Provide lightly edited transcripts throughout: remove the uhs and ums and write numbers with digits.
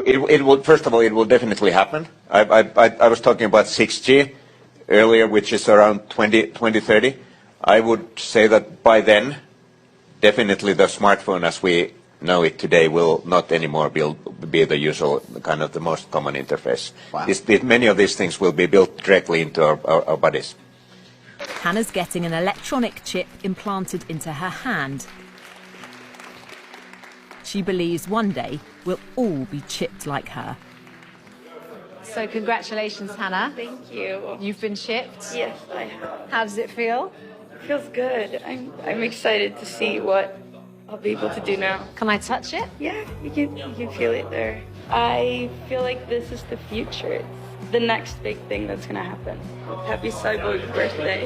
It will, first of all, it will definitely happen. I was talking about 6G earlier, which is around 2030. I would say that by then, definitely the smartphone as we know it today will not anymore be the usual kind of the most common interface. Wow. Many of these things will be built directly into our bodies. Hannah's getting an electronic chip implanted into her hand. She believes one day we'll all be chipped like her. So congratulations, Hannah. Thank you. You've been chipped? Yes, I have. How does it feel? It feels good. I'm excited to see what I'll be able to do now. Can I touch it? Yeah, you can feel it there. I feel like this is the future. It's the next big thing that's going to happen. Happy cyborg birthday.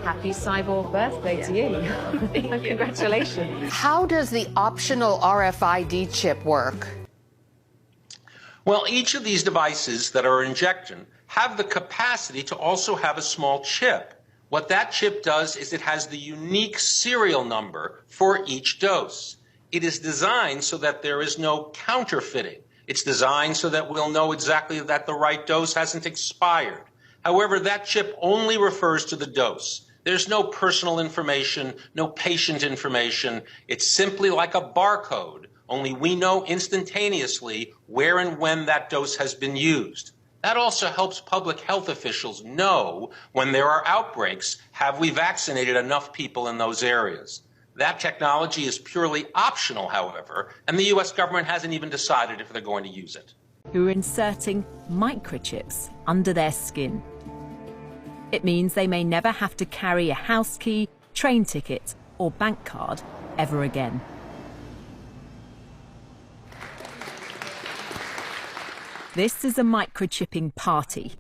Happy cyborg birthday to you. Thank you. Congratulations. How does the optional RFID chip work? Well, each of these devices that are injection have the capacity to also have a small chip. What that chip does is it has the unique serial number for each dose. It is designed so that there is no counterfeiting. It's designed so that we'll know exactly that the right dose hasn't expired. However, that chip only refers to the dose. There's no personal information, no patient information. It's simply like a barcode, only we know instantaneously where and when that dose has been used. That also helps public health officials know when there are outbreaks, have we vaccinated enough people in those areas? That technology is purely optional, however, and the US government hasn't even decided if they're going to use it. Who are inserting microchips under their skin. It means they may never have to carry a house key, train ticket or bank card ever again. This is a microchipping party.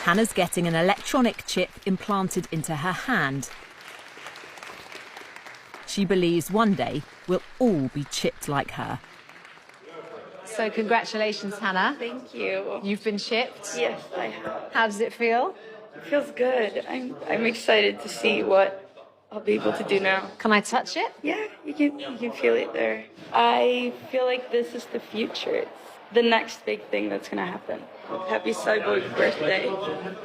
Hannah's getting an electronic chip implanted into her hand. She believes one day we'll all be chipped like her. So congratulations, Hannah. Thank you. You've been chipped? Yes, I have. How does it feel? It feels good. I'm excited to see what I'll be able to do now. Can I touch it? Yeah, you can feel it there. I feel like this is the future. It's the next big thing that's going to happen. Happy cyborg birthday.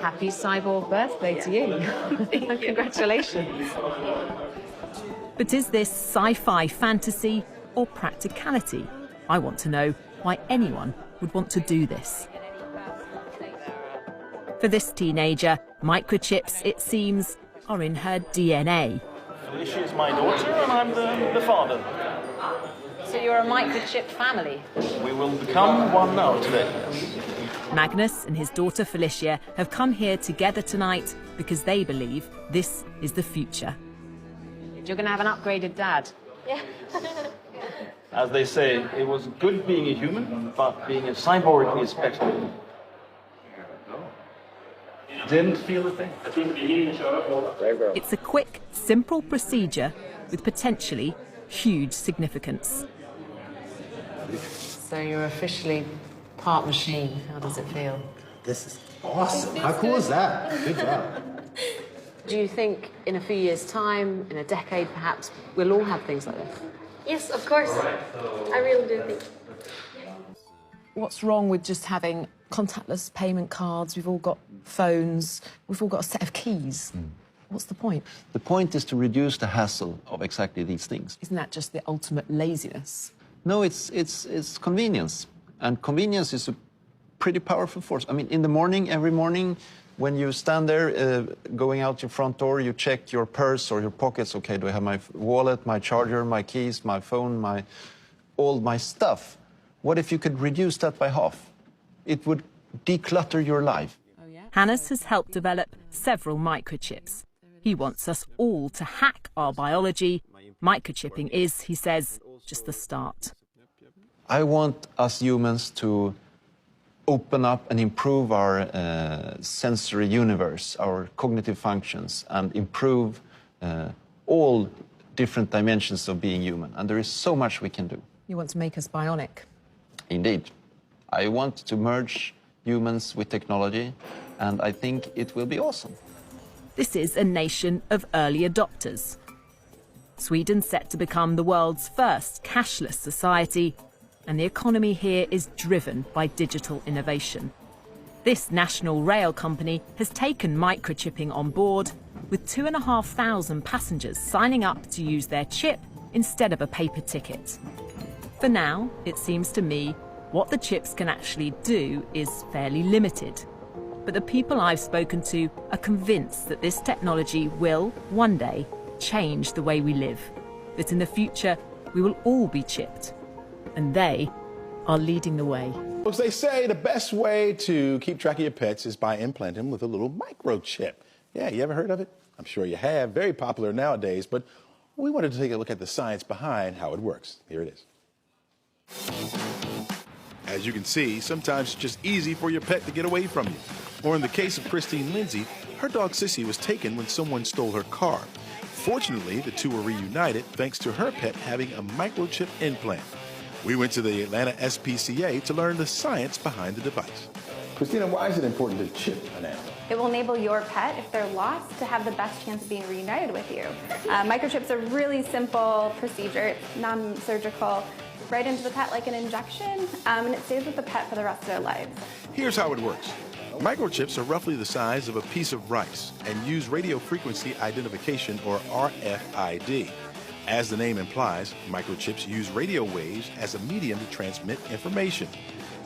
Happy cyborg birthday to you. Thank you. Congratulations. But is this sci-fi fantasy or practicality? I want to know why anyone would want to do this. For this teenager, microchips, it seems, are in her DNA. Alicia is my daughter and I'm the father. So you're a microchip family? We will become one now today. Magnus and his daughter Felicia have come here together tonight because they believe this is the future. You're going to have an upgraded dad. Yeah. As they say, it was good being a human, but being a cyborg is better. Didn't feel a thing. It's a quick, simple procedure with potentially huge significance. So you're officially part machine. How does it feel? This is awesome. How cool is that? Good job. Do you think in a few years' time, in a decade perhaps, we'll all have things like this? Yes, of course. I really do think. What's wrong with just having contactless payment cards? We've all got phones. We've all got a set of keys. What's the point? The point is to reduce the hassle of exactly these things. Isn't that just the ultimate laziness? No, it's convenience. And convenience is a pretty powerful force. I mean, in the morning, every morning, when you stand there, going out your front door, you check your purse or your pockets. Okay, do I have my wallet, my charger, my keys, my phone, all my stuff? What if you could reduce that by half? It would declutter your life. Hannes has helped develop several microchips. He wants us all to hack our biology. Microchipping is, he says, just the start. I want us humans to open up and improve our sensory universe, our cognitive functions, and improve all different dimensions of being human. And there is so much we can do. You want to make us bionic? Indeed. I want to merge humans with technology, and I think it will be awesome. This is a nation of early adopters. Sweden's set to become the world's first cashless society, and the economy here is driven by digital innovation. This national rail company has taken microchipping on board, with 2,500 passengers signing up to use their chip instead of a paper ticket. For now, it seems to me, what the chips can actually do is fairly limited. But the people I've spoken to are convinced that this technology will, one day, change the way we live. That in the future, we will all be chipped. And they are leading the way. Folks, they say the best way to keep track of your pets is by implanting them with a little microchip. Yeah, you ever heard of it? I'm sure you have. Very popular nowadays, but we wanted to take a look at the science behind how it works. Here it is. As you can see, sometimes it's just easy for your pet to get away from you. Or in the case of Christine Lindsay, her dog Sissy was taken when someone stole her car. Fortunately, the two were reunited thanks to her pet having a microchip implant. We went to the Atlanta SPCA to learn the science behind the device. Christina, why is it important to chip an animal? It will enable your pet, if they're lost, to have the best chance of being reunited with you. Microchips are a really simple procedure. It's non-surgical, right into the pet like an injection, and it stays with the pet for the rest of their lives. Here's how it works. Microchips are roughly the size of a piece of rice and use radio frequency identification, or RFID. As the name implies, microchips use radio waves as a medium to transmit information.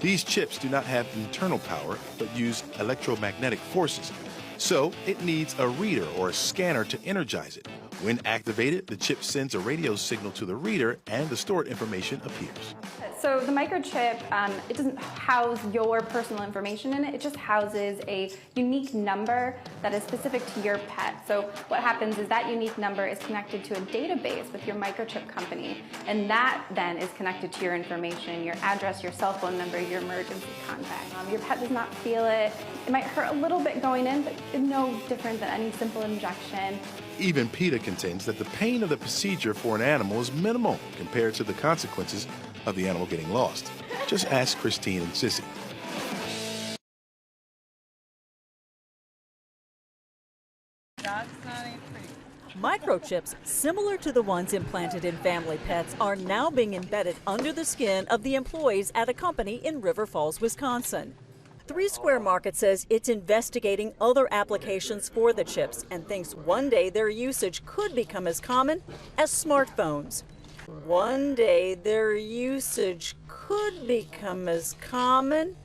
These chips do not have internal power, but use electromagnetic forces. So it needs a reader or a scanner to energize it. When activated, the chip sends a radio signal to the reader and the stored information appears. So the microchip, it doesn't house your personal information in it. It just houses a unique number that is specific to your pet. So what happens is that unique number is connected to a database with your microchip company, and that then is connected to your information, your address, your cell phone number, your emergency contact. Your pet does not feel it. It might hurt a little bit going in, but it's no different than any simple injection. Even PETA contends that the pain of the procedure for an animal is minimal compared to the consequences of the animal getting lost. Just ask Christine and Sissy. Microchips, similar to the ones implanted in family pets, are now being embedded under the skin of the employees at a company in River Falls, Wisconsin. 3 Square Market says it's investigating other applications for the chips and thinks one day their usage could become as common as smartphones. One day their usage could become as common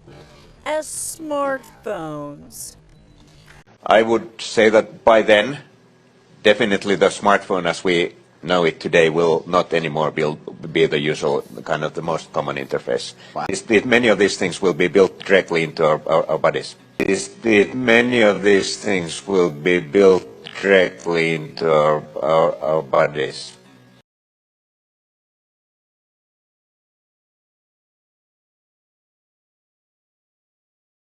as smartphones. I would say that by then, definitely the smartphone as we know it today will not anymore be the usual kind of the most common interface. Wow. Many of these things will be built directly into our bodies. Many of these things will be built directly into our bodies.